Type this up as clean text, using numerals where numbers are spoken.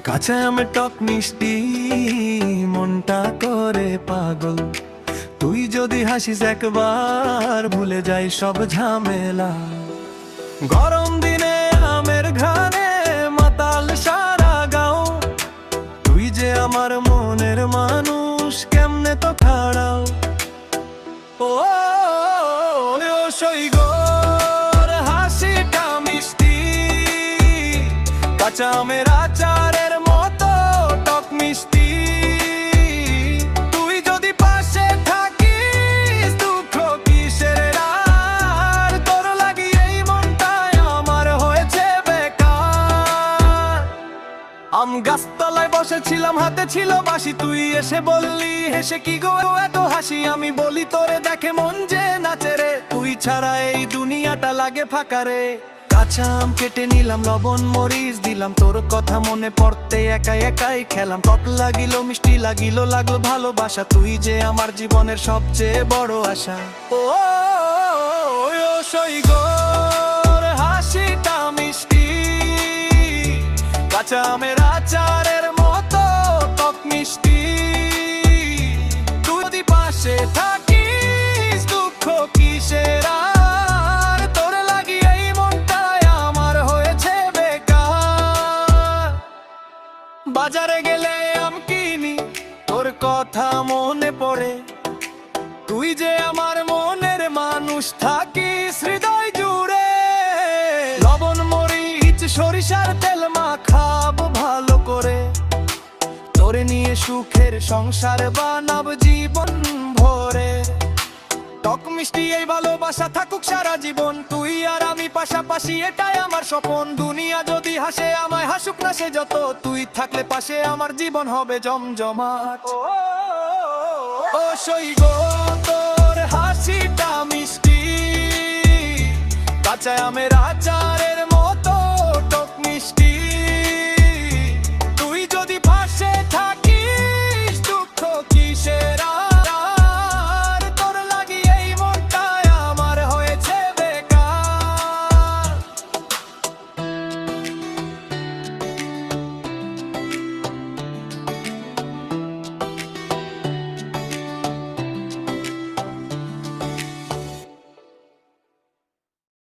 কাছে আমি টক মিষ্টি মনটা করে পাগল। তুই যদি হাসিস একবার ভুলে যাই সব ঝামেলা। গরম দিনে আমের ঘ্রাণে মাতাল সারা গাও। তুই যে আমার মনের মানুষ, কেমনে তো খাড়াও। ও সৈগর হাসিটা মিষ্টি, কাঁচা আমের আচারের মতো টক মিষ্টি। তুই যদি পাশে থাকিস দুঃখ কিসের আর, তোর লাগি এই মনটাই আমার হয়েছে বেকার। আম গাছতলায় বসেছিলাম, হাতে ছিল বাঁশি, তুই এসে বললি হেসে কি গো এত হাসি। আমি বলি তোরে দেখে মন যে নাচে রে, তুই ছাড়া এই দুনিয়াটা লাগে ফাঁকা রে। কাঁচা আম কেটে নিলাম, লবণ মরিচ দিলাম, তোর কথা মনে পড়তে একাই একাই খেলাম। টক লাগিল মিষ্টি লাগিল, লাগলো ভালোবাসা, তুই যে আমার জীবনের সবচেয়ে বড় আশা। ও সৈগর হাসিটা মিষ্টি, কাঁচা আমের আচারের মতো টক মিষ্টি। তুই যদি পাশে থাকিস দুঃখ কিসের আর, তোর লাগি এই মনটাই আমার হয়েছে বেকার। বাজারে গেলে আম কিনি, তোর কথা মনে পড়ে, তুই যে আমার মনের মানুষ, থাকিস হৃদয় জুড়ে। লবণ মরিচ সরিষার তেল মাখাবো ভালো করে, তোরে নিয়ে সুখের সংসার বানাব জীবন ভরে। টক মিষ্টি এই ভালোবাসা থাকুক সারা জীবন, তুই আর আমি পাশাপাশি এটাই আমার স্বপন। দুনিয়া যদি হাসে আমায় হাসুক না সে যত, তুই থাকলে পাশে আমার জীবন হবে জমজমাট। ও সৈগর তোর হাসিটা মিষ্টি, কাঁচা আমের আচার